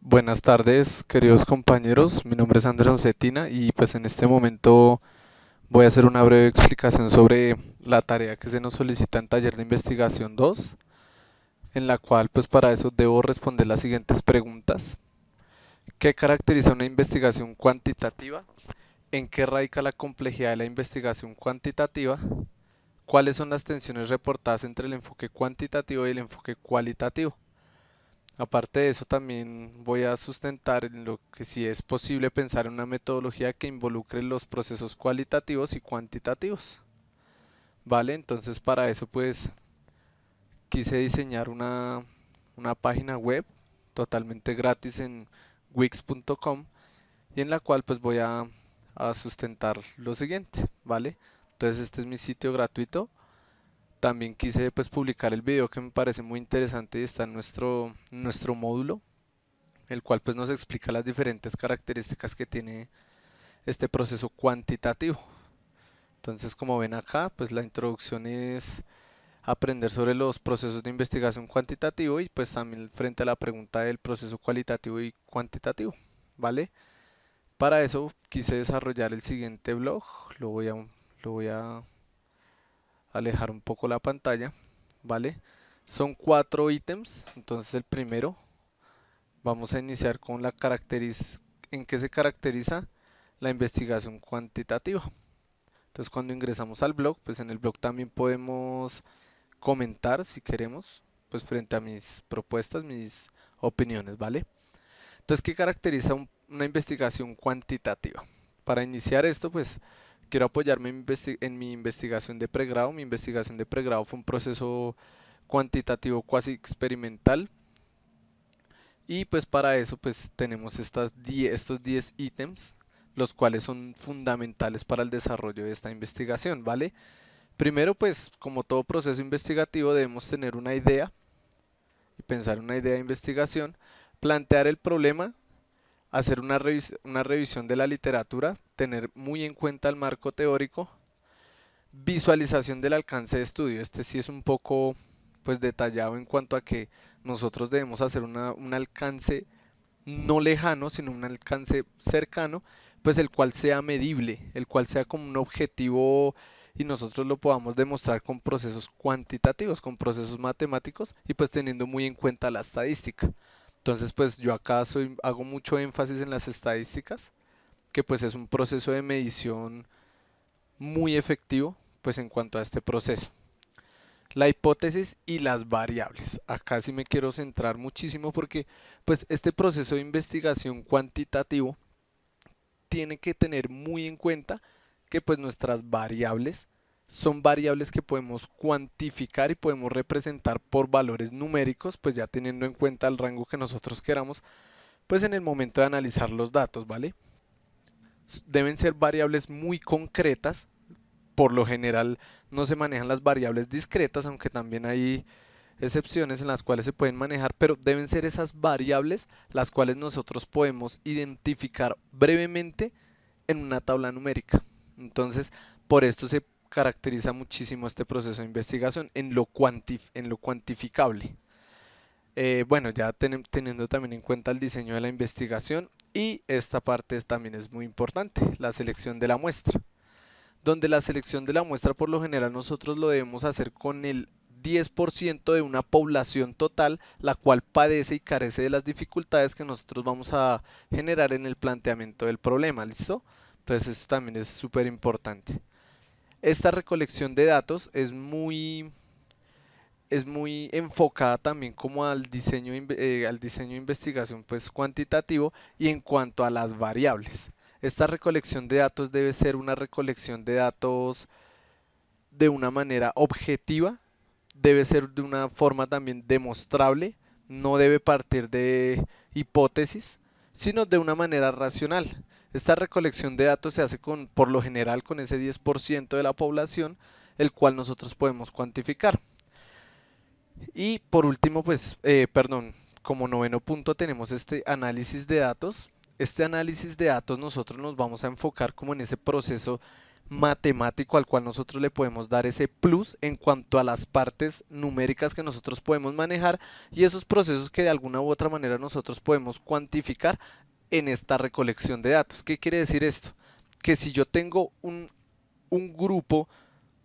Buenas tardes, queridos compañeros. Mi nombre es Andrés Cetina y pues en este momento voy a hacer una breve explicación sobre la tarea que se nos solicita en Taller de Investigación 2, en la cual pues para eso debo responder las siguientes preguntas. ¿Qué caracteriza una investigación cuantitativa? ¿En qué radica la complejidad de la investigación cuantitativa? ¿Cuáles son las tensiones reportadas entre el enfoque cuantitativo y el enfoque cualitativo? Aparte de eso, también voy a sustentar en lo que si es posible pensar en una metodología que involucre los procesos cualitativos y cuantitativos. Vale, entonces para eso pues quise diseñar una página web totalmente gratis en wix.com y en la cual pues voy a sustentar lo siguiente, ¿vale? Entonces este es mi sitio gratuito. También quise pues publicar el video que me parece muy interesante y está en nuestro módulo, el cual pues nos explica las diferentes características que tiene este proceso cuantitativo. Entonces, como ven acá, pues la introducción es aprender sobre los procesos de investigación cuantitativo y pues también frente a la pregunta del proceso cualitativo y cuantitativo, ¿vale? Para eso quise desarrollar el siguiente blog, lo voy a alejar un poco la pantalla, ¿vale? Son cuatro ítems, entonces el primero, vamos a iniciar con la característica, en qué se caracteriza la investigación cuantitativa. Entonces cuando ingresamos al blog, pues en el blog también podemos comentar si queremos, pues frente a mis propuestas, mis opiniones, ¿vale? Entonces, ¿qué caracteriza una investigación cuantitativa? Para iniciar esto, pues quiero apoyarme en mi investigación de pregrado. Mi investigación de pregrado fue un proceso cuantitativo cuasi experimental y pues para eso pues tenemos estos 10 ítems, los cuales son fundamentales para el desarrollo de esta investigación, ¿vale? Primero pues como todo proceso investigativo debemos tener una idea y pensar una idea de investigación, plantear el problema, hacer una revisión de la literatura, tener muy en cuenta el marco teórico, visualización del alcance de estudio. Este sí es un poco pues detallado en cuanto a que nosotros debemos hacer un alcance no lejano, sino un alcance cercano, pues el cual sea medible, el cual sea como un objetivo y nosotros lo podamos demostrar con procesos cuantitativos, con procesos matemáticos y pues teniendo muy en cuenta la estadística. Entonces, pues yo acá hago mucho énfasis en las estadísticas, que pues es un proceso de medición muy efectivo, pues en cuanto a este proceso. La hipótesis y las variables. Acá sí me quiero centrar muchísimo porque pues este proceso de investigación cuantitativo tiene que tener muy en cuenta que pues nuestras variables son variables que podemos cuantificar y podemos representar por valores numéricos, pues ya teniendo en cuenta el rango que nosotros queramos, pues en el momento de analizar los datos, ¿vale? Deben ser variables muy concretas. Por lo general no se manejan las variables discretas, aunque también hay excepciones en las cuales se pueden manejar, pero deben ser esas variables las cuales nosotros podemos identificar brevemente en una tabla numérica. Entonces, por esto se caracteriza muchísimo este proceso de investigación en lo cuantificable. Bueno, ya teniendo también en cuenta el diseño de la investigación y esta parte también es muy importante, la selección de la muestra, donde la selección de la muestra por lo general nosotros lo debemos hacer con el 10% de una población total, la cual padece y carece de las dificultades que nosotros vamos a generar en el planteamiento del problema, ¿listo? Entonces esto también es súper importante. Esta recolección de datos es muy enfocada también como al diseño de investigación pues cuantitativo y en cuanto a las variables. Esta recolección de datos debe ser una recolección de datos de una manera objetiva, debe ser de una forma también demostrable, no debe partir de hipótesis, sino de una manera racional. Esta recolección de datos se hace por lo general con ese 10% de la población, el cual nosotros podemos cuantificar. Y por último, pues, perdón, como noveno punto tenemos este análisis de datos. Este análisis de datos nosotros nos vamos a enfocar como en ese proceso matemático al cual nosotros le podemos dar ese plus en cuanto a las partes numéricas que nosotros podemos manejar y esos procesos que de alguna u otra manera nosotros podemos cuantificar en esta recolección de datos. ¿Qué quiere decir esto? Que si yo tengo un grupo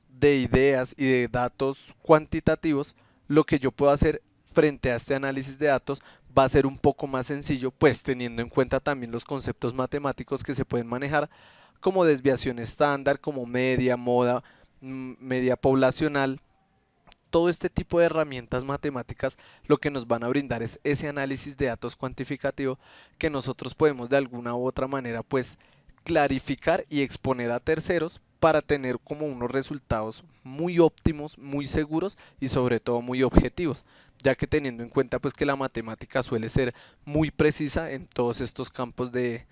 de ideas y de datos cuantitativos, lo que yo puedo hacer frente a este análisis de datos va a ser un poco más sencillo, pues teniendo en cuenta también los conceptos matemáticos que se pueden manejar, como desviación estándar, como media, moda, media poblacional. Todo este tipo de herramientas matemáticas lo que nos van a brindar es ese análisis de datos cuantificativo que nosotros podemos de alguna u otra manera pues clarificar y exponer a terceros para tener como unos resultados muy óptimos, muy seguros y sobre todo muy objetivos, ya que teniendo en cuenta pues que la matemática suele ser muy precisa en todos estos campos de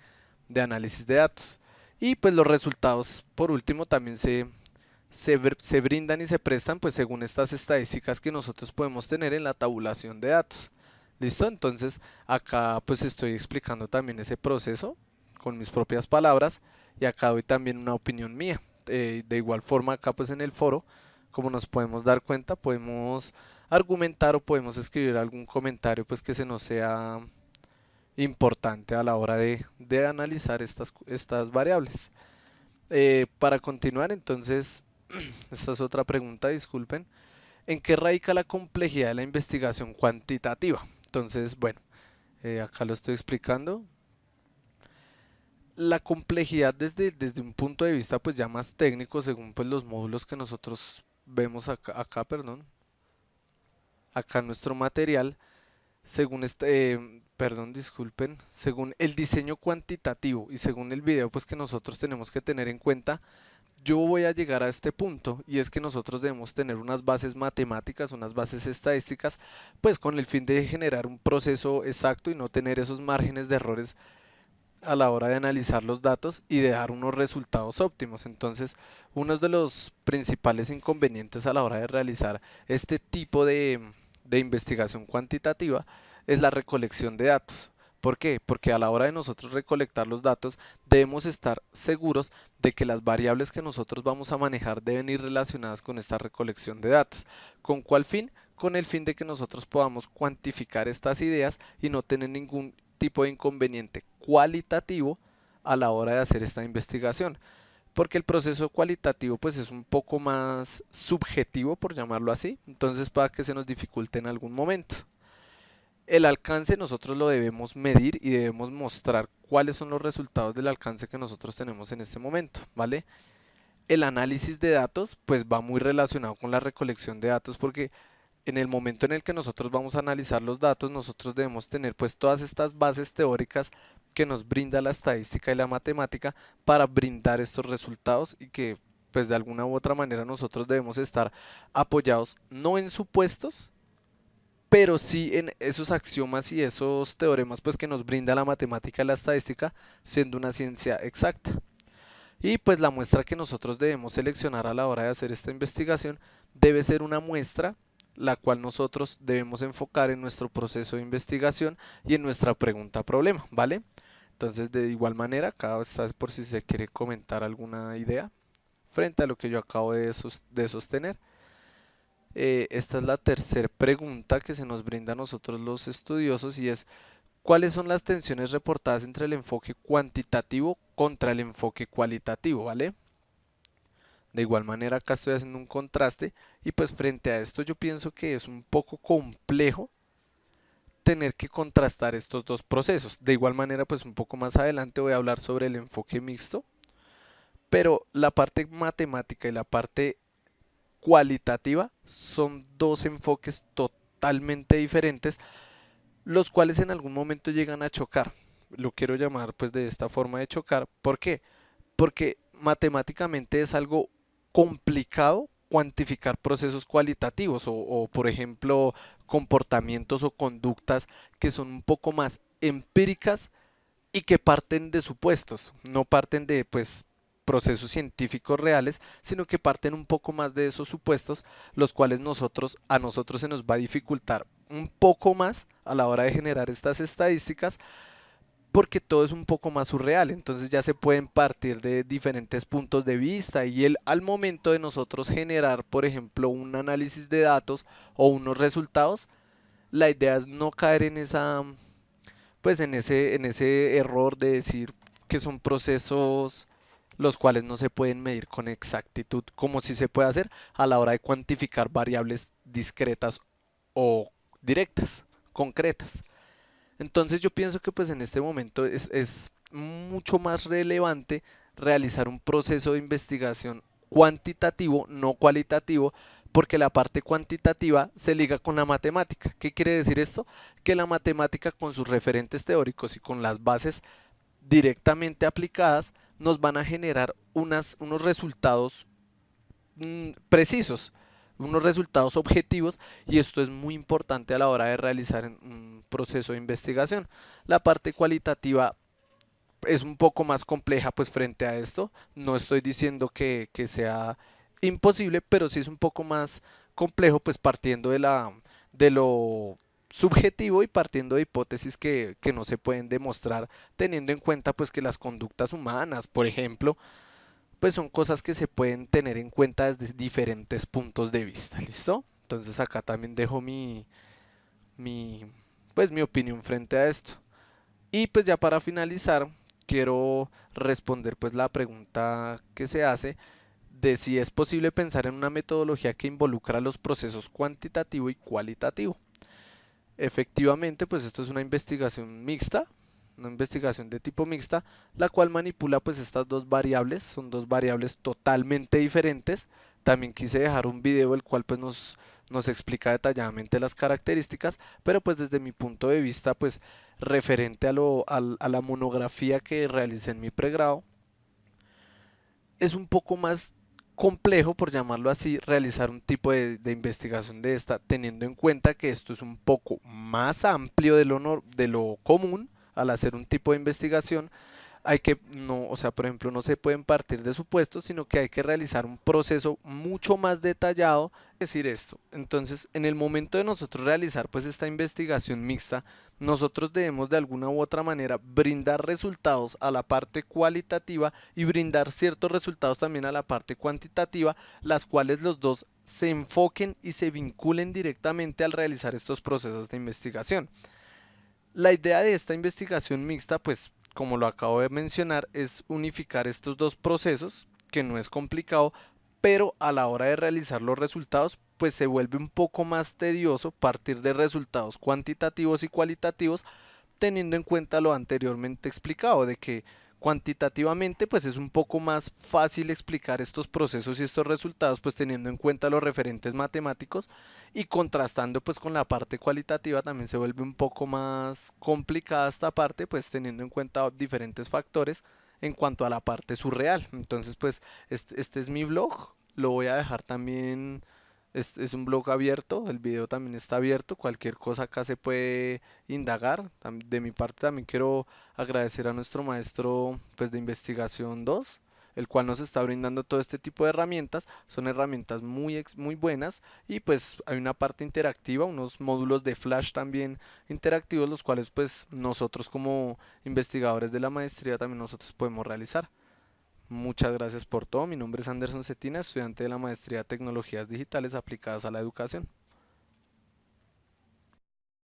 análisis de datos. Y pues los resultados por último también se brindan y se prestan pues según estas estadísticas que nosotros podemos tener en la tabulación de datos. ¿Listo? Entonces acá pues estoy explicando también ese proceso con mis propias palabras y acá doy también una opinión mía. De igual forma acá pues en el foro, como nos podemos dar cuenta, podemos argumentar o podemos escribir algún comentario pues que se nos sea importante a la hora de analizar estas variables. Para continuar entonces, esta es otra pregunta, disculpen. ¿En qué radica la complejidad de la investigación cuantitativa? Entonces, bueno, acá lo estoy explicando. La complejidad desde un punto de vista pues ya más técnico, según pues los módulos que nosotros vemos acá, perdón, acá en nuestro material, según perdón, disculpen, según el diseño cuantitativo y según el video pues que nosotros tenemos que tener en cuenta, yo voy a llegar a este punto y es que nosotros debemos tener unas bases matemáticas, unas bases estadísticas, pues con el fin de generar un proceso exacto y no tener esos márgenes de errores a la hora de analizar los datos y de dar unos resultados óptimos. Entonces, uno de los principales inconvenientes a la hora de realizar este tipo de investigación cuantitativa es la recolección de datos. ¿Por qué? Porque a la hora de nosotros recolectar los datos debemos estar seguros de que las variables que nosotros vamos a manejar deben ir relacionadas con esta recolección de datos. ¿Con cuál fin? Con el fin de que nosotros podamos cuantificar estas ideas y no tener ningún tipo de inconveniente cualitativo a la hora de hacer esta investigación. Porque el proceso cualitativo pues es un poco más subjetivo, por llamarlo así, entonces para que se nos dificulte en algún momento. El alcance nosotros lo debemos medir y debemos mostrar cuáles son los resultados del alcance que nosotros tenemos en este momento, ¿vale? El análisis de datos pues va muy relacionado con la recolección de datos porque en el momento en el que nosotros vamos a analizar los datos, nosotros debemos tener pues todas estas bases teóricas que nos brinda la estadística y la matemática para brindar estos resultados y que pues de alguna u otra manera nosotros debemos estar apoyados no en supuestos, pero sí en esos axiomas y esos teoremas pues que nos brinda la matemática y la estadística siendo una ciencia exacta. Y pues la muestra que nosotros debemos seleccionar a la hora de hacer esta investigación debe ser una muestra la cual nosotros debemos enfocar en nuestro proceso de investigación y en nuestra pregunta problema, ¿vale? Entonces de igual manera, cada vez por si se quiere comentar alguna idea frente a lo que yo acabo de sostener. Esta es la tercera pregunta que se nos brinda a nosotros los estudiosos y es ¿cuáles son las tensiones reportadas entre el enfoque cuantitativo contra el enfoque cualitativo, ¿vale? De igual manera acá estoy haciendo un contraste y pues frente a esto yo pienso que es un poco complejo tener que contrastar estos dos procesos. De igual manera pues un poco más adelante voy a hablar sobre el enfoque mixto, pero la parte matemática y la parte cualitativa son dos enfoques totalmente diferentes, los cuales en algún momento llegan a chocar. Lo quiero llamar pues de esta forma de chocar. ¿Por qué? Porque matemáticamente es algo complicado cuantificar procesos cualitativos por ejemplo comportamientos o conductas que son un poco más empíricas y que parten de supuestos, no parten de pues procesos científicos reales, sino que parten un poco más de esos supuestos, los cuales a nosotros se nos va a dificultar un poco más a la hora de generar estas estadísticas porque todo es un poco más surreal, entonces ya se pueden partir de diferentes puntos de vista y al momento de nosotros generar, por ejemplo, un análisis de datos o unos resultados, la idea es no caer en esa, pues en ese error de decir que son procesos los cuales no se pueden medir con exactitud, como si se puede hacer a la hora de cuantificar variables discretas o directas, concretas. Entonces yo pienso que pues en este momento es mucho más relevante realizar un proceso de investigación cuantitativo, no cualitativo, porque la parte cuantitativa se liga con la matemática. ¿Qué quiere decir esto? Que la matemática con sus referentes teóricos y con las bases directamente aplicadas nos van a generar unos resultados precisos, unos resultados objetivos, y esto es muy importante a la hora de realizar un proceso de investigación. La parte cualitativa es un poco más compleja pues frente a esto. No estoy diciendo que sea imposible, pero sí es un poco más complejo pues partiendo de lo subjetivo y partiendo de hipótesis que no se pueden demostrar teniendo en cuenta pues que las conductas humanas, por ejemplo, pues son cosas que se pueden tener en cuenta desde diferentes puntos de vista, ¿listo? Entonces acá también dejo mi, pues mi opinión frente a esto. Y pues ya para finalizar, quiero responder pues la pregunta que se hace de si es posible pensar en una metodología que involucra los procesos cuantitativo y cualitativo. Efectivamente, pues esto es una investigación mixta, una investigación de tipo mixta, la cual manipula pues estas dos variables, son dos variables totalmente diferentes. También quise dejar un video el cual pues nos explica detalladamente las características, pero pues desde mi punto de vista pues referente a la monografía que realicé en mi pregrado, es un poco más complejo, por llamarlo así, realizar un tipo de investigación de esta, teniendo en cuenta que esto es un poco más amplio de lo común al hacer un tipo de investigación. Hay que, no, o sea, por ejemplo, no se pueden partir de supuestos, sino que hay que realizar un proceso mucho más detallado. Decir esto, entonces, en el momento de nosotros realizar pues esta investigación mixta, nosotros debemos de alguna u otra manera brindar resultados a la parte cualitativa y brindar ciertos resultados también a la parte cuantitativa, las cuales los dos se enfoquen y se vinculen directamente al realizar estos procesos de investigación. La idea de esta investigación mixta, pues como lo acabo de mencionar, es unificar estos dos procesos, que no es complicado, pero a la hora de realizar los resultados, pues se vuelve un poco más tedioso partir de resultados cuantitativos y cualitativos, teniendo en cuenta lo anteriormente explicado, de que cuantitativamente pues es un poco más fácil explicar estos procesos y estos resultados pues teniendo en cuenta los referentes matemáticos, y contrastando pues con la parte cualitativa también se vuelve un poco más complicada esta parte pues teniendo en cuenta diferentes factores en cuanto a la parte surreal. Entonces pues este es mi blog, lo voy a dejar también, es un blog abierto, el video también está abierto, cualquier cosa acá se puede indagar. De mi parte también quiero agradecer a nuestro maestro pues de investigación 2, el cual nos está brindando todo este tipo de herramientas. Son herramientas muy buenas, y pues hay una parte interactiva, unos módulos de Flash también interactivos, los cuales pues nosotros como investigadores de la maestría también nosotros podemos realizar. Muchas gracias por todo. Mi nombre es Anderson Cetina, estudiante de la maestría de Tecnologías Digitales aplicadas a la educación.